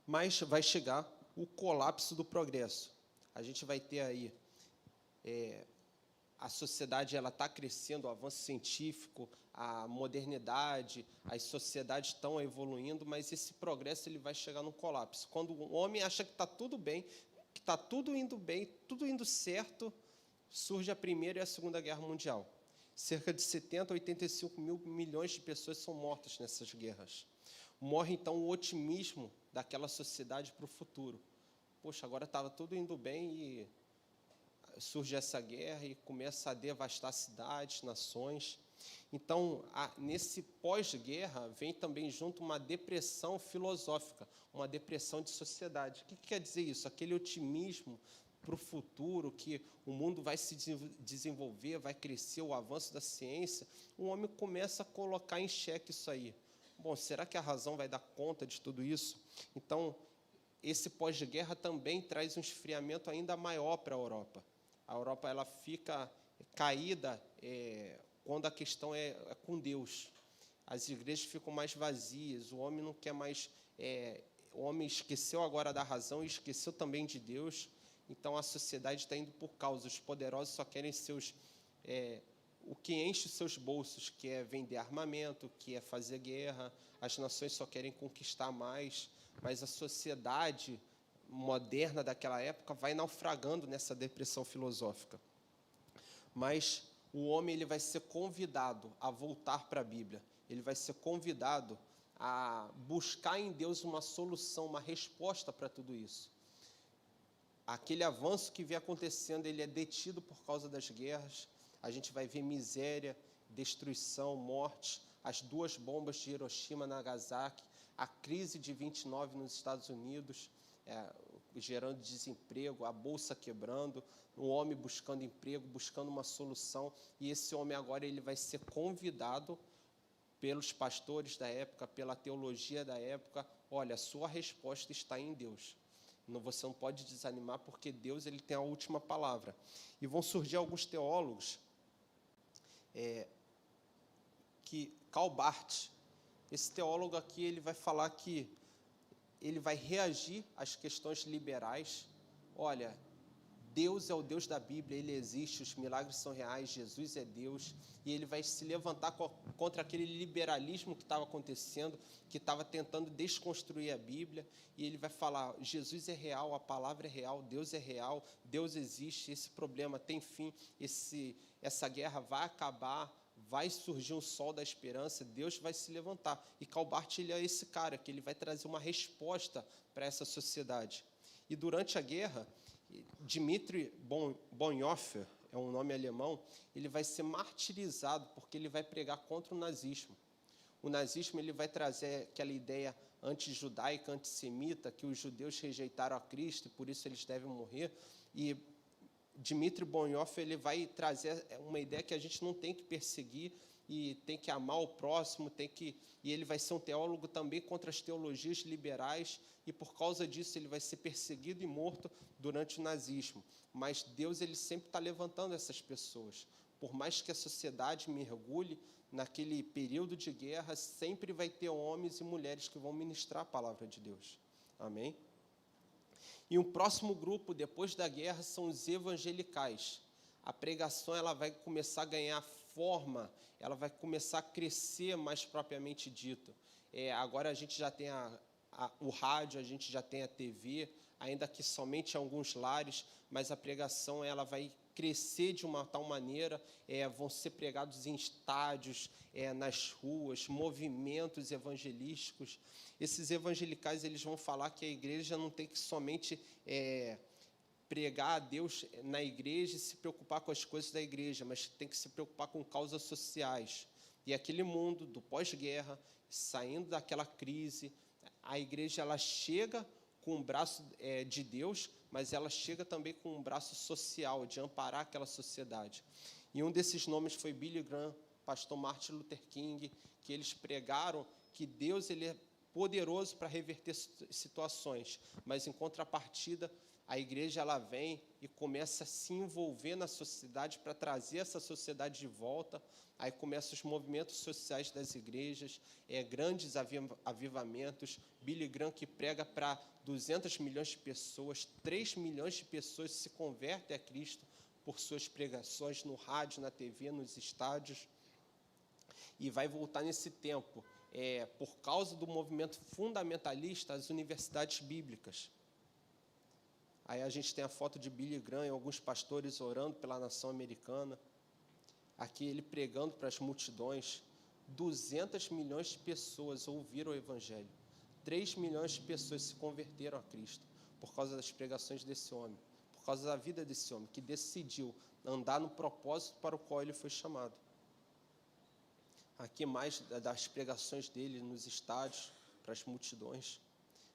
Mas vai chegar o colapso do progresso. A gente vai ter aí a sociedade ela está crescendo, o avanço científico, a modernidade, as sociedades estão evoluindo, mas esse progresso ele vai chegar num colapso. Quando o homem acha que está tudo bem, que está tudo indo bem, tudo indo certo, surge a Primeira e a Segunda Guerra Mundial. Cerca de 70 a 85 mil milhões de pessoas são mortas nessas guerras. Morre, então, o otimismo daquela sociedade para o futuro. Poxa, agora estava tudo indo bem e surge essa guerra e começa a devastar cidades, nações. Então, nesse pós-guerra, vem também junto uma depressão filosófica, uma depressão de sociedade. O que quer dizer isso? Aquele otimismo para o futuro, que o mundo vai se desenvolver, vai crescer, o avanço da ciência, o homem começa a colocar em xeque isso aí. Bom, será que a razão vai dar conta de tudo isso? Então, esse pós-guerra também traz um esfriamento ainda maior para a Europa. A Europa ela fica caída quando a questão é com Deus. As igrejas ficam mais vazias, o homem não quer mais... o homem esqueceu agora da razão e esqueceu também de Deus. Então, a sociedade está indo por causa. Os poderosos só querem o que enche os seus bolsos, que é vender armamento, que é fazer guerra. As nações só querem conquistar mais, mas a sociedade moderna daquela época vai naufragando nessa depressão filosófica. Mas o homem ele vai ser convidado a voltar para a Bíblia. Ele vai ser convidado a buscar em Deus uma solução, uma resposta para tudo isso. Aquele avanço que vem acontecendo, ele é detido por causa das guerras. A gente vai ver miséria, destruição, morte, as 2 bombas de Hiroshima e Nagasaki, a crise de 29 nos Estados Unidos, gerando desemprego, a bolsa quebrando, um homem buscando emprego, buscando uma solução, e esse homem agora ele vai ser convidado pelos pastores da época, pela teologia da época. Olha, a sua resposta está em Deus. Você não pode desanimar, porque Deus ele tem a última palavra. E vão surgir alguns teólogos, que Karl Barth, esse teólogo aqui, ele vai falar que ele vai reagir às questões liberais. Olha, Deus é o Deus da Bíblia, Ele existe, os milagres são reais, Jesus é Deus, e ele vai se levantar contra aquele liberalismo que estava acontecendo, que estava tentando desconstruir a Bíblia, e ele vai falar, Jesus é real, a palavra é real, Deus existe, esse problema tem fim, essa guerra vai acabar, vai surgir um sol da esperança, Deus vai se levantar. E Karl Barth ele é esse cara, que ele vai trazer uma resposta para essa sociedade. E durante a guerra, Dmitri Bonhoeffer, é um nome alemão, ele vai ser martirizado porque ele vai pregar contra o nazismo. O nazismo ele vai trazer aquela ideia antijudaica, antissemita, que os judeus rejeitaram a Cristo e por isso eles devem morrer. E Dmitri Bonhoeffer ele vai trazer uma ideia que a gente não tem que perseguir e tem que amar o próximo, e ele vai ser um teólogo também contra as teologias liberais, e por causa disso ele vai ser perseguido e morto durante o nazismo. Mas Deus ele sempre está levantando essas pessoas. Por mais que a sociedade mergulhe naquele período de guerra, sempre vai ter homens e mulheres que vão ministrar a palavra de Deus. Amém? E um próximo grupo, depois da guerra, são os evangelicais. A pregação ela vai começar a ganhar forma, ela vai começar a crescer mais propriamente dito. Agora a gente já tem o rádio, a gente já tem a TV, ainda que somente em alguns lares, mas a pregação ela vai crescer de uma tal maneira, vão ser pregados em estádios, nas ruas, movimentos evangelísticos. Esses evangelicais eles vão falar que a igreja não tem que somente pregar a Deus na igreja e se preocupar com as coisas da igreja, mas tem que se preocupar com causas sociais. E aquele mundo do pós-guerra, saindo daquela crise, a igreja ela chega com um braço de Deus, mas ela chega também com um braço social, de amparar aquela sociedade. E um desses nomes foi Billy Graham, pastor Martin Luther King, que eles pregaram que Deus ele poderoso para reverter situações, mas em contrapartida, a igreja ela vem e começa a se envolver na sociedade para trazer essa sociedade de volta. Aí começam os movimentos sociais das igrejas, grandes avivamentos. Billy Graham, que prega para 200 milhões de pessoas, 3 milhões de pessoas se convertem a Cristo por suas pregações no rádio, na TV, nos estádios. E vai voltar nesse tempo, por causa do movimento fundamentalista, as universidades bíblicas. Aí a gente tem a foto de Billy Graham e alguns pastores orando pela nação americana. Aqui ele pregando para as multidões. 200 milhões de pessoas ouviram o Evangelho. 3 milhões de pessoas se converteram a Cristo por causa das pregações desse homem, por causa da vida desse homem, que decidiu andar no propósito para o qual ele foi chamado. Aqui mais das pregações dele nos estádios, para as multidões.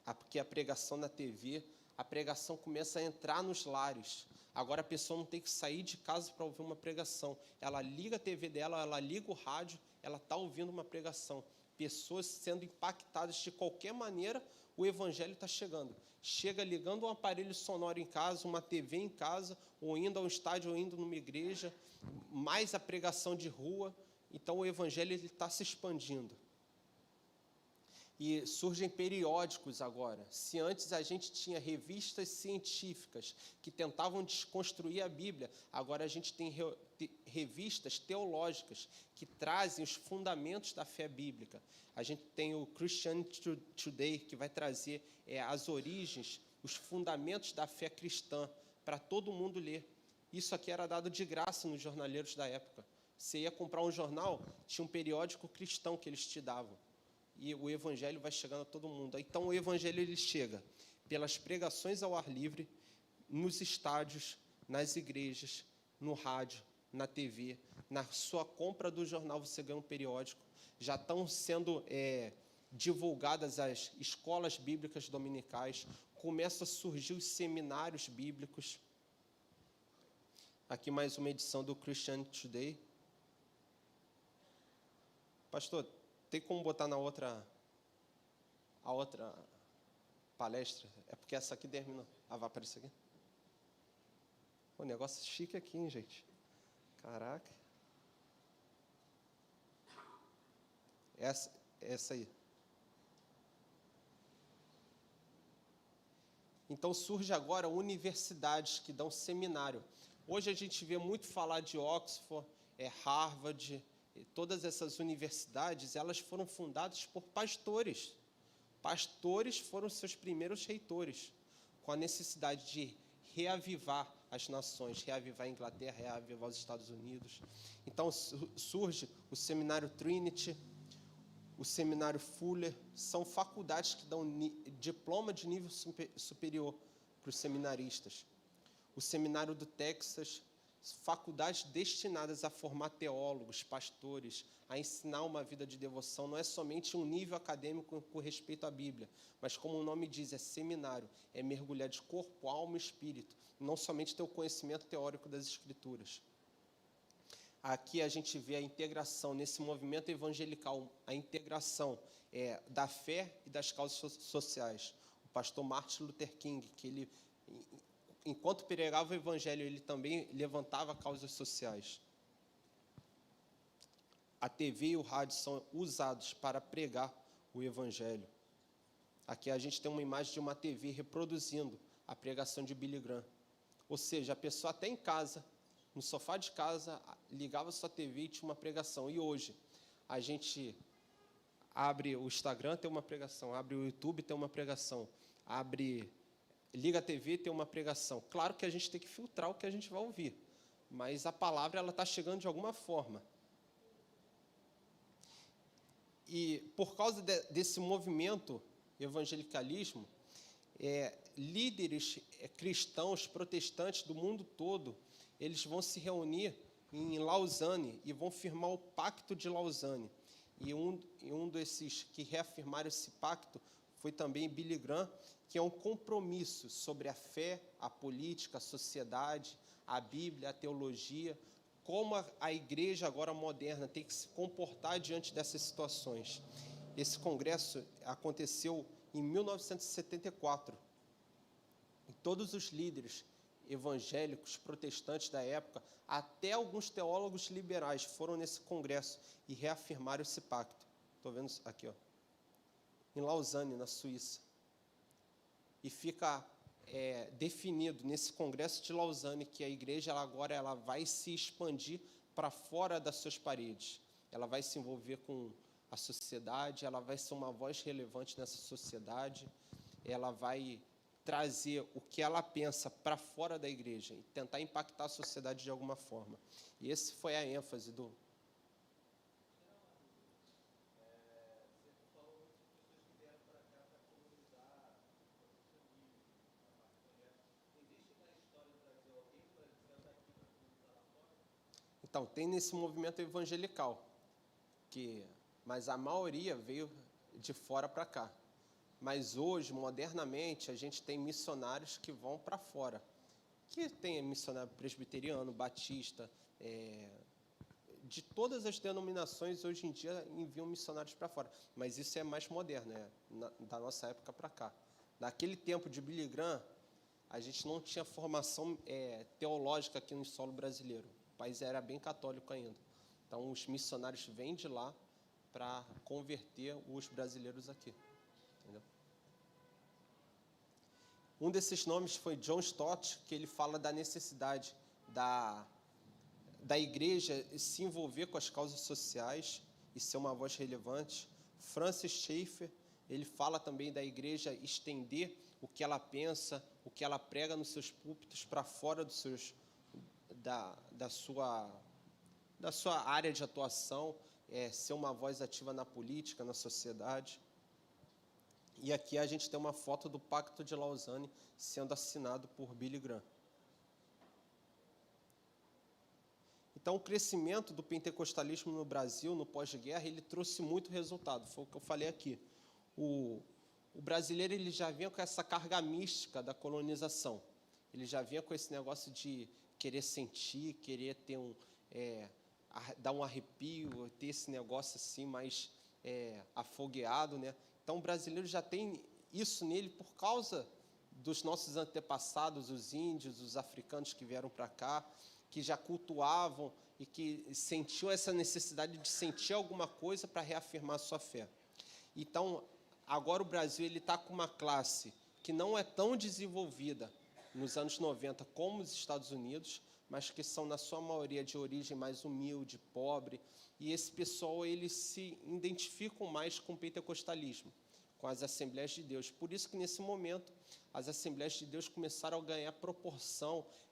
Porque a pregação na TV, a pregação começa a entrar nos lares. Agora a pessoa não tem que sair de casa para ouvir uma pregação. Ela liga a TV dela, ela liga o rádio, ela está ouvindo uma pregação. Pessoas sendo impactadas de qualquer maneira, o Evangelho está chegando. Chega ligando um aparelho sonoro em casa, uma TV em casa, ou indo a um estádio, ou indo numa igreja, mais a pregação de rua. Então o Evangelho está se expandindo. E surgem periódicos agora. Se antes a gente tinha revistas científicas que tentavam desconstruir a Bíblia, agora a gente tem revistas teológicas que trazem os fundamentos da fé bíblica. A gente tem o Christianity Today, que vai trazer as origens, os fundamentos da fé cristã, para todo mundo ler. Isso aqui era dado de graça nos jornaleiros da época. Você ia comprar um jornal, tinha um periódico cristão que eles te davam. E o Evangelho vai chegando a todo mundo. Então, o Evangelho ele chega pelas pregações ao ar livre, nos estádios, nas igrejas, no rádio, na TV. Na sua compra do jornal, você ganha um periódico. Já estão sendo divulgadas as escolas bíblicas dominicais. Começam a surgir os seminários bíblicos. Aqui mais uma edição do Christianity Today. Pastor, tem como botar a outra palestra? É porque essa aqui termina. Ah, vai aparecer aqui? O negócio chique aqui, hein, gente? Caraca. Essa aí. Então surge agora universidades que dão seminário. Hoje a gente vê muito falar de Oxford, Harvard. Todas essas universidades, elas foram fundadas por pastores. Pastores foram seus primeiros reitores, com a necessidade de reavivar as nações, reavivar a Inglaterra, reavivar os Estados Unidos. Então surge o seminário Trinity, o seminário Fuller, são faculdades que dão diploma de nível superior para os seminaristas. O seminário do Texas, faculdades destinadas a formar teólogos, pastores, a ensinar uma vida de devoção. Não é somente um nível acadêmico com respeito à Bíblia, mas como o nome diz, é seminário, é mergulhar de corpo, alma e espírito, não somente ter o conhecimento teórico das Escrituras. Aqui a gente vê a integração, nesse movimento evangelical, a integração da fé e das causas sociais. O pastor Martin Luther King, que ele, enquanto pregava o Evangelho, ele também levantava causas sociais. A TV e o rádio são usados para pregar o Evangelho. Aqui a gente tem uma imagem de uma TV reproduzindo a pregação de Billy Graham. Ou seja, a pessoa até em casa, no sofá de casa, ligava sua TV e tinha uma pregação. E hoje, a gente abre o Instagram, tem uma pregação. Abre o YouTube, tem uma pregação. Liga a TV, tem uma pregação. Claro que a gente tem que filtrar o que a gente vai ouvir, mas a palavra está chegando de alguma forma. E por causa desse movimento evangelicalismo, líderes cristãos, protestantes do mundo todo, eles vão se reunir em Lausanne e vão firmar o Pacto de Lausanne. E um desses que reafirmaram esse pacto foi também Billy Graham, que é um compromisso sobre a fé, a política, a sociedade, a Bíblia, a teologia, como a igreja agora moderna tem que se comportar diante dessas situações. Esse congresso aconteceu em 1974. E todos os líderes evangélicos, protestantes da época, até alguns teólogos liberais foram nesse congresso e reafirmaram esse pacto. Estou vendo aqui, ó, em Lausanne, na Suíça. E fica definido nesse congresso de Lausanne que a igreja agora ela vai se expandir para fora das suas paredes. Ela vai se envolver com a sociedade, ela vai ser uma voz relevante nessa sociedade, ela vai trazer o que ela pensa para fora da igreja e tentar impactar a sociedade de alguma forma. E esse foi a ênfase do... Então, tem nesse movimento evangelical, mas a maioria veio de fora para cá. Mas hoje, modernamente, a gente tem missionários que vão para fora. Que tem missionário presbiteriano, batista, de todas as denominações, hoje em dia, enviam missionários para fora. Mas isso é mais moderno, da nossa época para cá. Naquele tempo de Billy Graham, a gente não tinha formação teológica aqui no solo brasileiro. O país era bem católico ainda. Então, os missionários vêm de lá para converter os brasileiros aqui. Entendeu? Um desses nomes foi John Stott, que ele fala da necessidade da igreja se envolver com as causas sociais e ser uma voz relevante. Francis Schaeffer, ele fala também da igreja estender o que ela pensa, o que ela prega nos seus púlpitos para fora da sua área de atuação, ser uma voz ativa na política, na sociedade. E aqui a gente tem uma foto do Pacto de Lausanne sendo assinado por Billy Graham. Então, o crescimento do pentecostalismo no Brasil, no pós-guerra, ele trouxe muito resultado, foi o que eu falei aqui. O brasileiro ele já vinha com essa carga mística da colonização, ele já vinha com esse negócio de querer sentir, querer ter dar um arrepio, ter esse negócio assim mais afogueado, né? Então, o brasileiro já tem isso nele por causa dos nossos antepassados, os índios, os africanos que vieram para cá, que já cultuavam e que sentiu essa necessidade de sentir alguma coisa para reafirmar a sua fé. Então, agora o Brasil está com uma classe que não é tão desenvolvida nos anos 90 como os Estados Unidos, mas que são, na sua maioria, de origem mais humilde, pobre, e esse pessoal eles se identificam mais com o pentecostalismo, com as Assembleias de Deus. Por isso que, nesse momento, as Assembleias de Deus começaram a ganhar proporção,